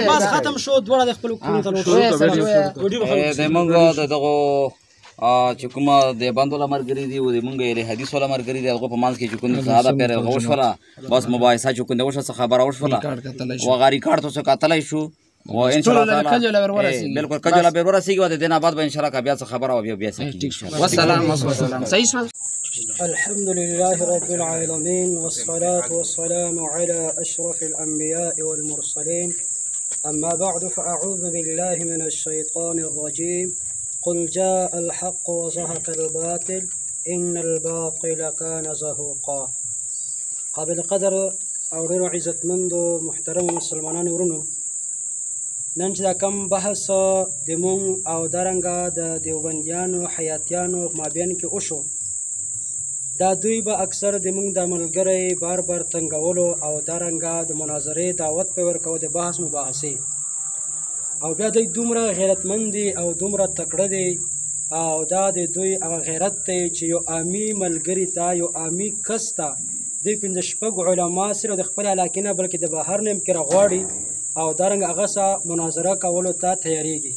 بس ختم شو دواړه د خپل کورونو ته زمونږ دغه چې کومه د بند ولا مرګري دي او د مونږ یې حدیث ولا مرګري دي هغه په مانځ کې چې کوم ساده پیر غوښولا بس مباحثه چې کوم وشه خبره وشولا او غاری کارت څه کاتلای شو و ان شاء الله تعالی بالکل کجولا به ورسیږي و د دینه بعد به ان شاء الله بیا څه خبره او بیا والسلام صحیح الحمد لله رب العالمين والصلاة والسلام على أشرف الأنبياء والمرسلين أما بعد فأعوذ بالله من الشيطان الرجيم قل جاء الحق وزهق الباطل إن الباطل كان زهوقا قابل قدر أورينو عزت مندو محترم مسلمانان ورنو نن چې دا کم بحث د مونږ او دارنګه د دیوبندیانو حیاتیانو مابین کې وشو دا دوی به اکثر د مونږ د ملګری بار بار تنګولو او دارنګه د مناظرې دعوت په ورکو د بحث مباحثې او بیا دوی دومره غیرتمند دي او دومره تکړه دي او دا د دوی هغه غیرت دی چې یو عامي ملګري ته یو عامي کس ته دوی پنځه شپږ علما سره د خپل علاقې نه بلکې د بهر نه هم کې راغواړي او دارنګه هغه سره مناظره کولو ته تیاریږي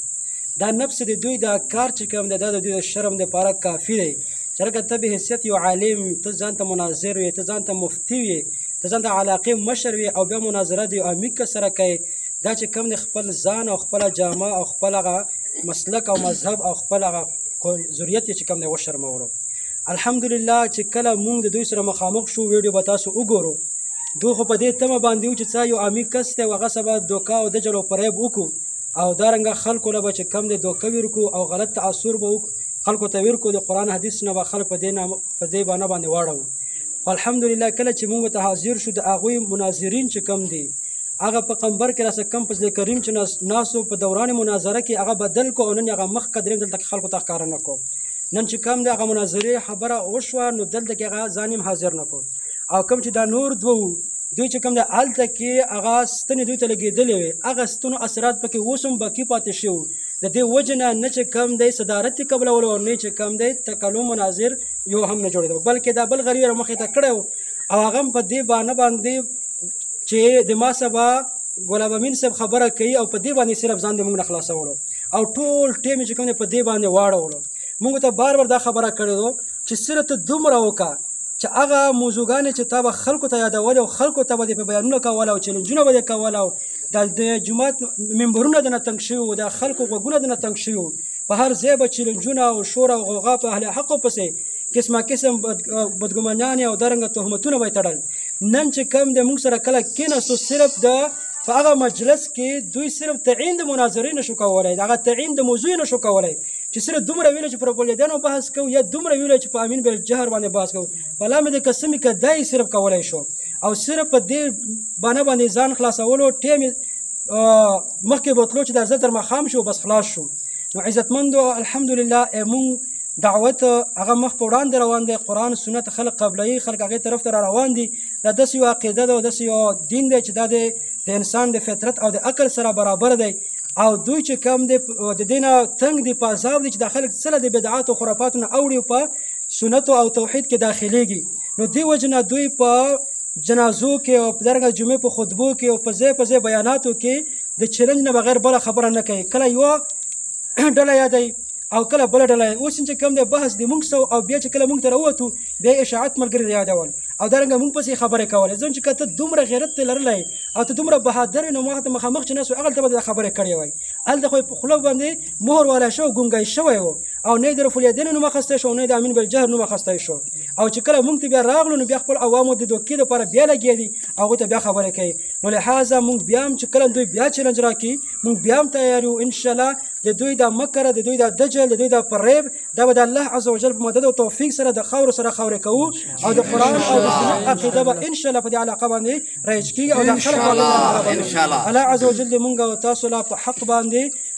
دا نفس د دوی دا کار چې کوم دی دا د دوی د شرم دپاره کافي دی چې لکه ته به حیثیت یو عالم ته ځان ته مناظر وي ته ځان ته مفتي وي ته ځان ته علاقې مشر وي او بیا مناظره د یو عامي کس سره کوي دا چې کوم دی خپل ځان او خپله جامه او خپل هغه مسلک او مذهب او خپل هغه ذریت یې چې کوم دی وشرمولو الحمدلله چې کله مونږ د دوی سره مخامخ شو ویډیو به تاسو وګورو دوی خو په دې تمه باندې وو چې څه یو عامي کس دی او هغه څه به دوکه او دجل او فریب وکړو او دارنګه خلکو له به چې کوم دی دوکه ورکړو او غلط تاثر به خلکو ته ورکړو د قرآن حدیث نه به خلک په دې بانه باندې واړو خو الحمدلله کله چې مونږ ته حاضر شو د هغوی مناظرین چې کم دي هغه په قنبر کې راسه کم فضل کریم چې ناسو په دوران مناظره کې هغه بدل کو او نن هغه مخ قدریم دلته خلکو ته ښکاره نه کو نن چې کم دی هغه مناظرې خبره وشوه نو دلته کې هغه ځان هم حاضر نه کو او کوم چې دا نور دوی چې کوم د هلته کې هغه ستنې دوی ته لګېدلې وې هغه ستنو اثرات پکې اوس هم باقي پاتې شوي د دې وجې نه چې کم دی صدارت یې قبلولو او نه چې کم دی تکلم مناظر یو هم نه جوړېدو بلکې دا بل غریب مخې ته کړی و او هغه هم په دې بانه باندې چې د ما سبا ګلاب امین صاحب خبره کوي او په دې باندې صرف ځان د موږ نه خلاصولو او ټول ټیم چې کوم دی په دې باندې واړولو موږ ته بار بار دا خبره کړې ده چې صرف ته دومره وکړه چې هغه موضوعګانې چې تا به خلکو ته یادولې او خلکو ته به دې په بیانونه کول او چیلنجونه به دې کول او د جومات ممبرونه دنه تنګ شوي وو د خلکو غوږونه دنه تنګ شوي وو په هر ځای به چیلنجونه او شور او غوغا په اهل حقو پسې قسمه قسم بدګمانیانې او دارنګه تهمتونه به یې تړل نن چې کم د موږ سره کله کېناستو صرف د په هغه مجلس کې دوی صرف تعین د مناظرې نشو کولی هغه تعین د موضوع نشو کولی چې صرف دومره ویلو چې پر پولیدانو بحث کوو یا دومره ویلو چې په امین بالجهر باندې بحث کوو په لا مې د قسمې که دا یې صرف کولی شو او صرف په دې بانه باندې ځان خلاصولو ټیم مخکې بوتلو چې دا زه تر ماښام شو بس خلاص شو نو عزتمندو الحمدلله مونږ دعوت هغه مخ په وړاندې روان دی قرآن سنت خلق قبلوي خلق هغې طرف ته را روان دي دا داسې یو عقیده ده او داسې یو دین دی چې دا د انسان د فطرت او د عقل سره برابر دی او دوی چې کم دی د دې نه تنګ دي په عذاب دي چې دا خلک څه د بدعاتو خرافاتو نه اوړي په سنتو او توحید کې داخلیږي نو دې وجه نه دوی په جنازو کې او په دارنګه جمعې په خطبو کې او په ځای بیاناتو کې د چیلنج نه بغیر بله خبره نه کوي کله یوه ډله یادوي او کله بله ډله اوس چې کوم دی بحث د مونږ سو او بیا چې کله مونږ ته راووتو بیا یې اشاعت ملګري یادول او دارنګه مونږ پسې خبرې کولې ځکه چې که ته دومره غیرت ته لرلی او ته دومره بهادر یې نو ما ته مخامخ چې ناست وې هغلته به د خبرې کړې وای هلته خو یې په خوله باندې مهر والا شو ګونګی شوی و او نه یې د رفولیدین نوم اخیستی شو نه یې د امین بالجهر نوم اخیستی شو او چې کله مونږ ته بیا راغلو نو بیا خپل عوامو د دوکې دپاره بیا لګېدي هغوی ته بیا خبرې کوي نو لحاظه مونږ بیا هم چې کله دوی بیا چلنج راکړي مونږ بیا هم تیار یو انشاءالله د دوی دا مکر د دوی دا دجل د دوی دا فریب دا به د الله عز وجل په مدد او توفیق سره د خاورو سره خاورې کوو او د قرآن او د سنت عقیده به انشاءالله په دې علاقه باندې رایج کېږي او د خلک الله عز وجل دې مونږ او تاسو لا په حق باندې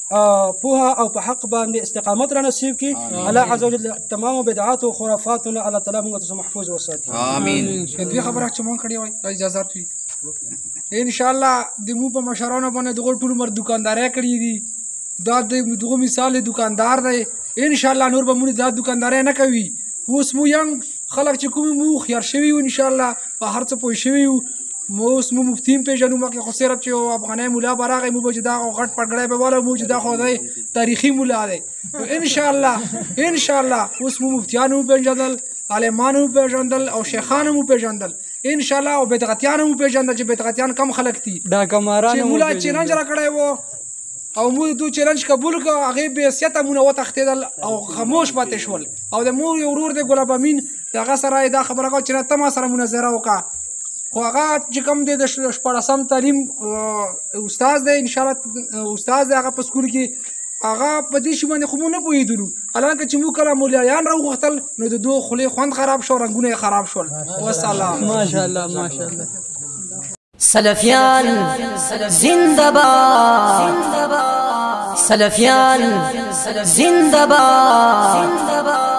پوها او په حق باندې استقامت را نصیب کړي الله عز وجل تمام بدعات او خرافاتونه الله تعالی موږ ته محفوظ وساتي امين دې خبره چې مونږ کړی وای اجازه وي ان شاء الله د مو په مشرانو باندې دغه ټول مر دکانداري کړی دي دا دغه مثال دکاندار دی ان شاء الله نور به مونږ دا دکانداري نه کوي اوس مو یم خلک چې کوم مو خيار شوی ان شاء الله په هر څه پوه شوی موس مو مفتیم پیژنو ما کې خو صرف چې افغاني مولا براغه مو به دا غټ پړګړې په والا مو چې دا خو دی تاریخي مولا دی ان شاء الله اوس مو مفتیانو پیژندل عالمانو پیژندل او شیخانو پیژندل ان شاء الله او بدعتیانو پیژندل چې بدعتیان کم خلک دي دا کمارانو چې مولا چیلنج را کړی وو او مو دو چیلنج قبول کړ هغه به سیاته مونږ وتختیدل او خاموش پاتې شول او د مو یو ورور د ګلاب امین دغه سره دا خبره کو چې ته ما سره مناظره وکړه خو هغه چې کوم دی د شپاړسم تعلیم استاد دی ان شاء الله استاد دی هغه په سکول کې هغه په دې شی باندې خو مو نه پوهېدلو حالانکه چې موږ کله مولیان راوغوښتل نو د دوه خولې خوند خراب شو رنګونه یې خراب شول والسلام ماشاءالله ماشاءالله سلفیان زنده باد سلفیان زنده باد